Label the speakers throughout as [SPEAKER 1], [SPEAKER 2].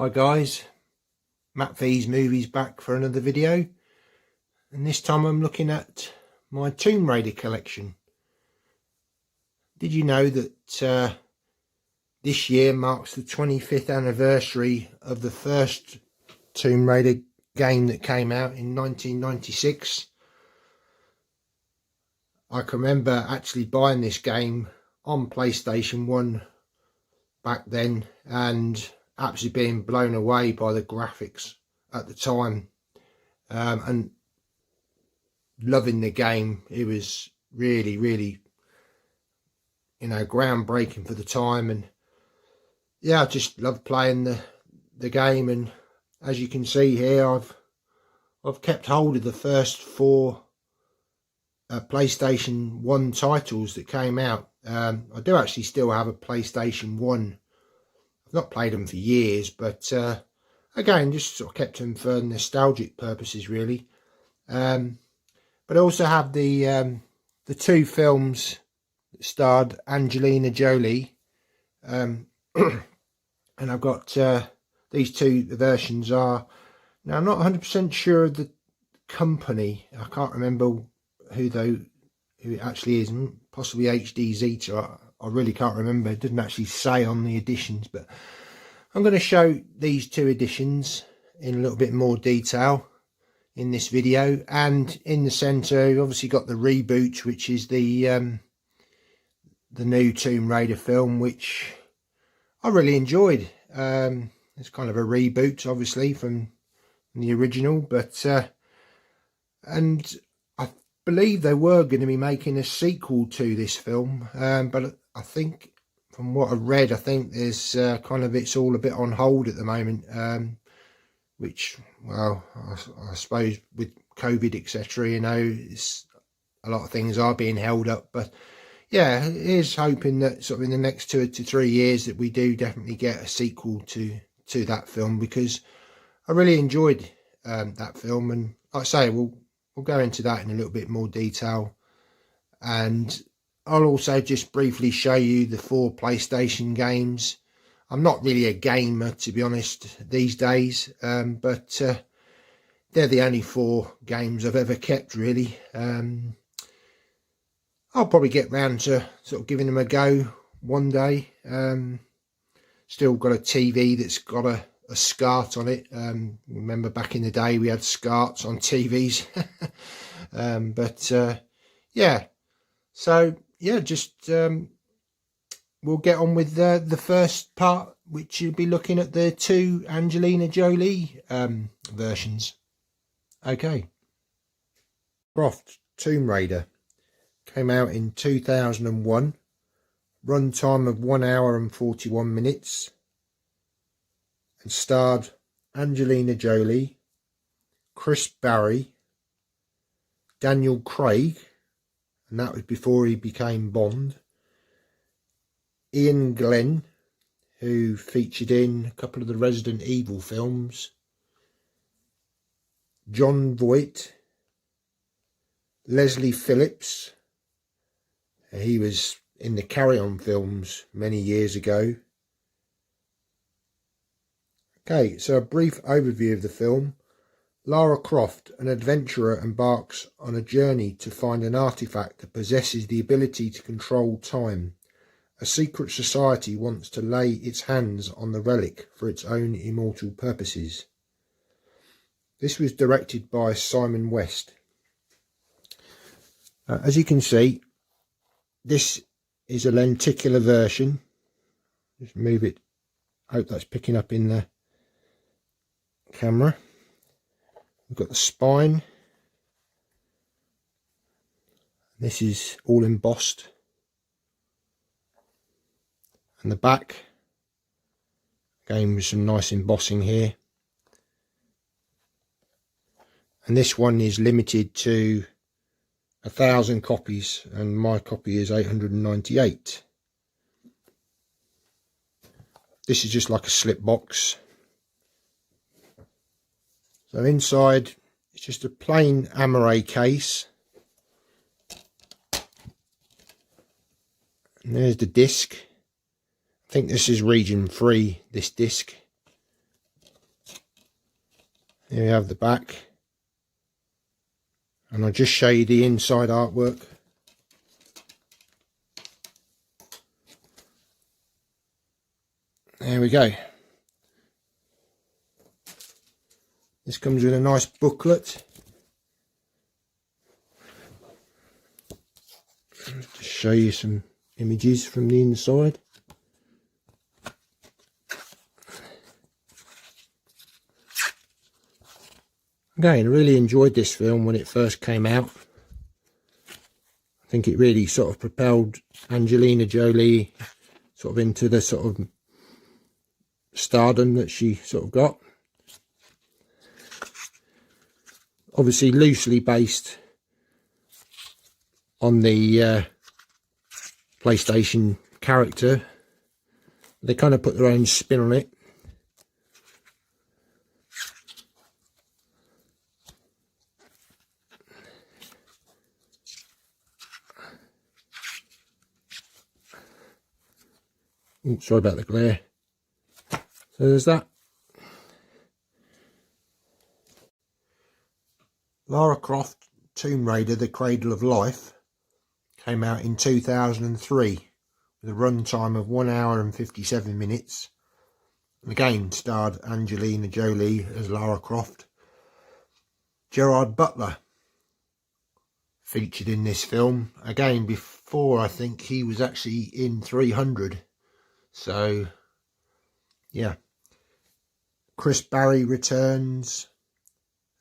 [SPEAKER 1] Hi guys, Matt V's Movies back for another video, and this time I'm looking at my Tomb Raider collection. Did you know that this year marks the 25th anniversary of the first Tomb Raider game that came out in 1996? I can remember actually buying this game on PlayStation 1 back then and absolutely being blown away by the graphics at the time, and loving the game. It was really groundbreaking for the time, and yeah, I just loved playing the game. And as you can see here, I've kept hold of the first four PlayStation 1 titles that came out. I do actually still have a PlayStation 1. Not played them for years, but again, just sort of kept them for nostalgic purposes, really. But I also have the two films that starred Angelina Jolie, and I've got these two versions. Now I'm not 100% sure of the company. I can't remember who it actually is. Possibly HD Zeta. I really can't remember. It didn't actually say on the editions, but I'm going to show these two editions in a little bit more detail in this video. And in the centre, you've obviously got the reboot, which is the new Tomb Raider film, which I really enjoyed. It's kind of a reboot, obviously, from the original, but and I believe they were going to be making a sequel to this film, but I think from what I've read, I think there's it's all a bit on hold at the moment, which, well, I suppose with COVID, etc., it's a lot of things are being held up. But yeah, here's hoping that sort of in the next 2 to 3 years that we do definitely get a sequel to that film, because I really enjoyed that film. And like I say, we'll go into that in a little bit more detail, and I'll also just briefly show you the 4 PlayStation games. I'm not really a gamer, to be honest, these days, but they're the only 4 games I've ever kept, really. I'll probably get round to sort of giving them a go one day. Still got a TV that's got a SCART on it. Remember back in the day we had SCARTs on TVs. Yeah, so yeah, just we'll get on with the first part, which you'll be looking at the 2 Angelina Jolie versions. Okay. Croft Tomb Raider came out in 2001. Run time of 1 hour and 41 minutes. And starred Angelina Jolie, Chris Barry, Daniel Craig, and that was before he became Bond, Ian Glenn, who featured in a couple of the Resident Evil films, John Voight, Leslie Phillips, he was in the Carry On films many years ago. Okay, so a brief overview of the film. Lara Croft, an adventurer, embarks on a journey to find an artifact that possesses the ability to control time. A secret society wants to lay its hands on the relic for its own immortal purposes. This was directed by Simon West. As you can see, this is a lenticular version. Just move it. Hope that's picking up in the camera. We've got the spine. This is all embossed. And the back, again with some nice embossing here. And this one is limited to 1,000 copies, and my copy is 898. This is just like a slip box. So inside, it's just a plain Amaray case. And there's the disc. I think this is region 3, this disc. Here we have the back, and I'll just show you the inside artwork. There we go. This comes with a nice booklet. Just to show you some images from the inside. Again, I really enjoyed this film when it first came out. I think it really sort of propelled Angelina Jolie sort of into the sort of stardom that she sort of got. Obviously loosely based on the PlayStation character. They kind of put their own spin on it. Oh, sorry about the glare. So there's that. Lara Croft Tomb Raider: The Cradle of Life came out in 2003 with a runtime of 1 hour and 57 minutes. And again starred Angelina Jolie as Lara Croft. Gerard Butler featured in this film. Again, before I think he was actually in 300. So, yeah. Chris Barry returns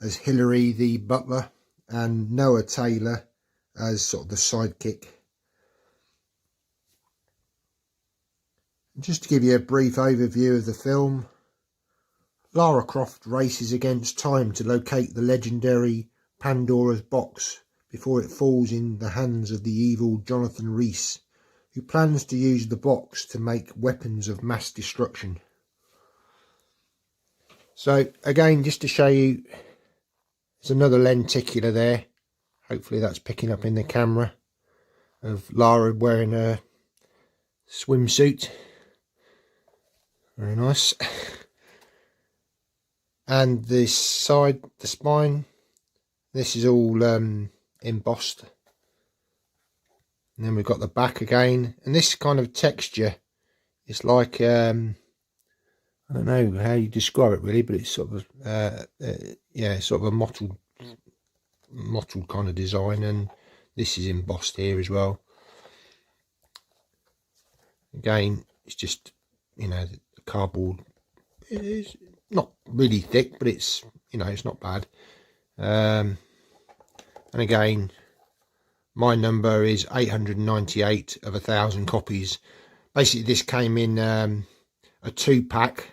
[SPEAKER 1] as Hilary the butler, and Noah Taylor as sort of the sidekick. Just to give you a brief overview of the film, Lara Croft races against time to locate the legendary Pandora's box before it falls in the hands of the evil Jonathan Rhys, who plans to use the box to make weapons of mass destruction. So again, just to show you, there's another lenticular there. Hopefully that's picking up in the camera, of Lara wearing a swimsuit. Very nice. And this side, the spine, this is all embossed. And then we've got the back again, and this kind of texture, it's like I don't know how you describe it really, but it's sort of yeah, sort of a mottled kind of design, and this is embossed here as well. Again, it's just, you know, the cardboard is not really thick, but it's, you know, it's not bad. And again, my number is 898 of 1,000 copies. Basically, this came in a 2-pack.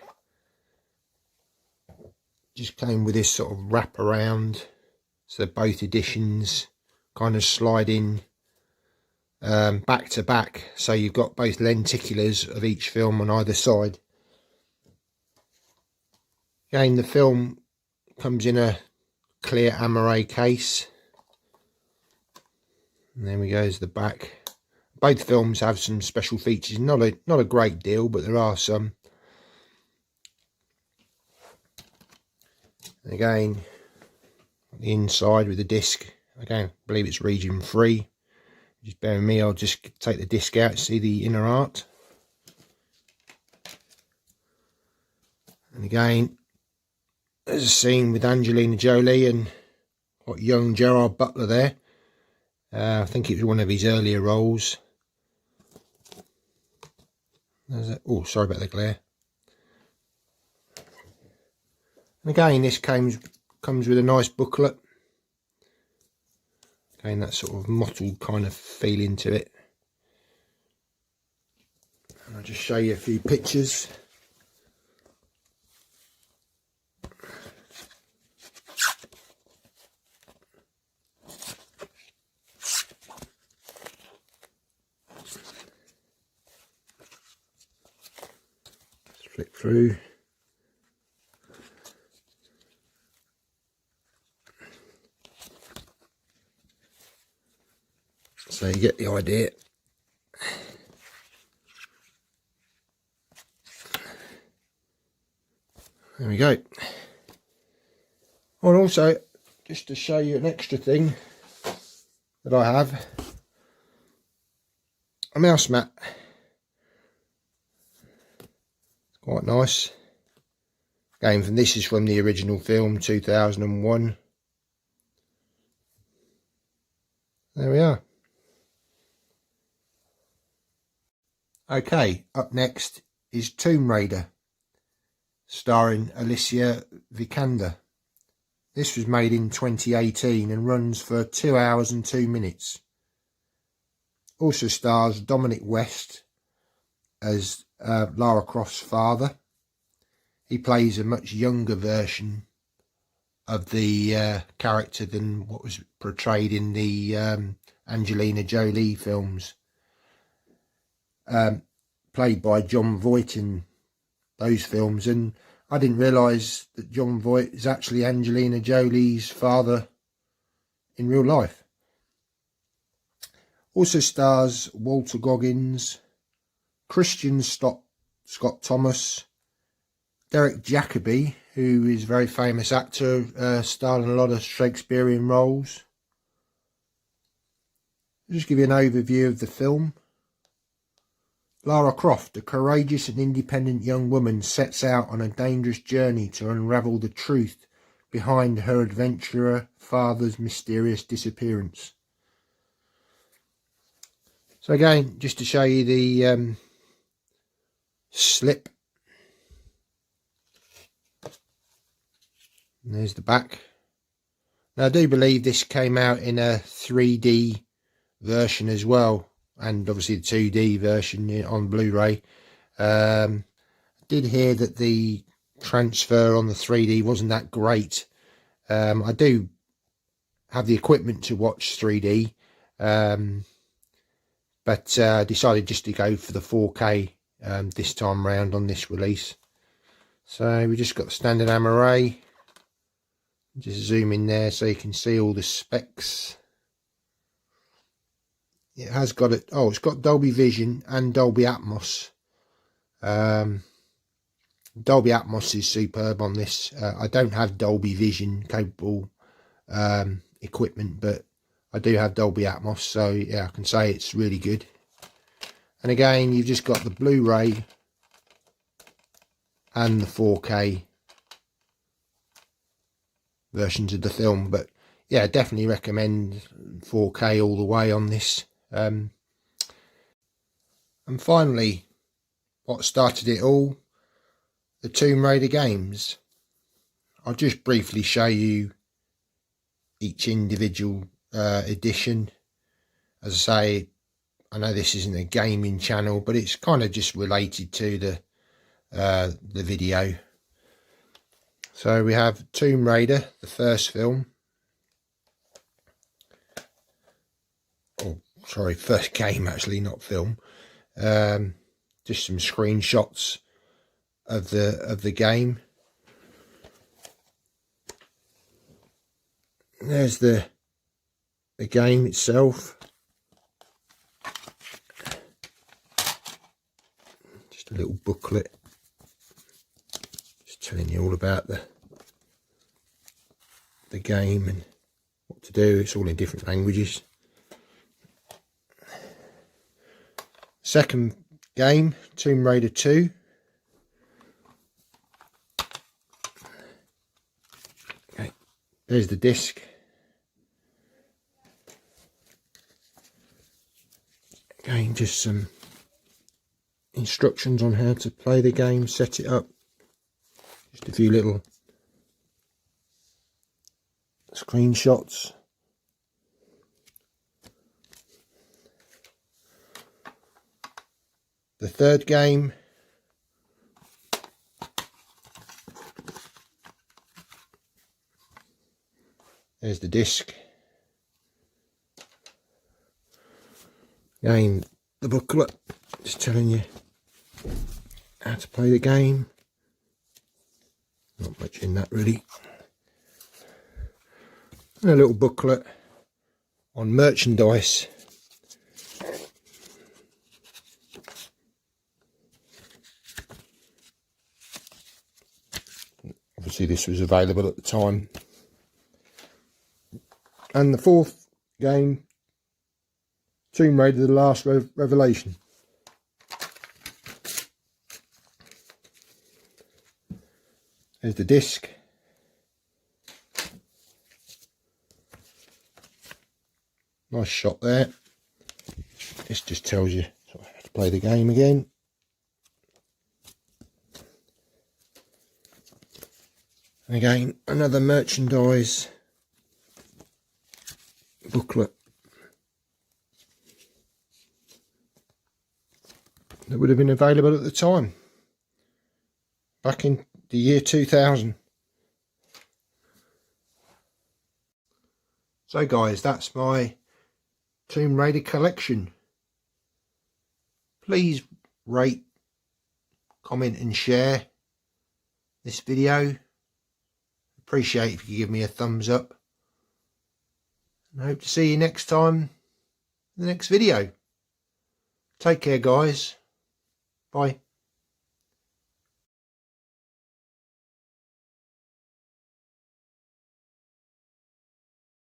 [SPEAKER 1] Just came with this sort of wrap around, so both editions kind of slide in back to back, so you've got both lenticulars of each film on either side. Again, the film comes in a clear amaret case, and there we go, is the back. Both films have some special features, not a great deal, but there are some. Again, the inside with the disc, again, I believe it's region free. Just bear with me, I'll just take the disc out to see the inner art. And again, there's a scene with Angelina Jolie and what, young Gerard Butler there. I think it was one of his earlier roles. Oh, sorry about the glare. And again, this comes with a nice booklet. Again, that sort of mottled kind of feeling to it. And I'll just show you a few pictures. Let's flick through. So you get the idea. There we go. And also, just to show you an extra thing that I have, a mouse mat. It's quite nice. Again, this is from the original film, 2001. There we are. Okay, up next is Tomb Raider, starring Alicia Vikander. This was made in 2018 and runs for 2 hours and 2 minutes. Also stars Dominic West as Lara Croft's father. He plays a much younger version of the character than what was portrayed in the Angelina Jolie films. Played by Jon Voight in those films, and I didn't realise that Jon Voight is actually Angelina Jolie's father in real life. Also stars Walter Goggins, Christian Scott Thomas, Derek Jacobi, who is a very famous actor, starring in a lot of Shakespearean roles. I'll just give you an overview of the film. Lara Croft, a courageous and independent young woman, sets out on a dangerous journey to unravel the truth behind her adventurer father's mysterious disappearance. So again, just to show you the slip. And there's the back. Now I do believe this came out in a 3D version as well, and obviously the 2D version on Blu-ray. Did hear that the transfer on the 3D wasn't that great. I do have the equipment to watch 3D, but decided just to go for the 4K this time round on this release. So we just got the standard array. Just zoom in there so you can see all the specs. It has got it. Oh, it's got Dolby Vision and Dolby Atmos. Dolby Atmos is superb on this. I don't have Dolby Vision capable equipment, but I do have Dolby Atmos, so yeah, I can say it's really good. And again, you've just got the Blu-ray and the 4K versions of the film, but yeah, definitely recommend 4K all the way on this. And finally, what started it all, the Tomb Raider games. I'll just briefly show you each individual edition. As I say, I know this isn't a gaming channel, but it's kind of just related to the video. So we have Tomb Raider, the first film. Oh, sorry, first game actually, not film. Just some screenshots of the game. There's the game itself. Just a little booklet, just telling you all about the game and what to do. It's all in different languages. Second game, Tomb Raider 2. Okay, there's the disc. Again, just some instructions on how to play the game, set it up. Just a few little screenshots. The third game, there's the disc. Again, the booklet, just telling you how to play the game. Not much in that really. And a little booklet on merchandise. Obviously this was available at the time. And the fourth game, Tomb Raider: The Last Revelation. There's the disc. Nice shot there. This just tells you so I have to play the game again. And again, another merchandise booklet that would have been available at the time, back in the year 2000. So guys, that's my Tomb Raider collection. Please rate, comment and share this video. Appreciate if you give me a thumbs up. And I hope to see you next time in the next video. Take care guys. Bye.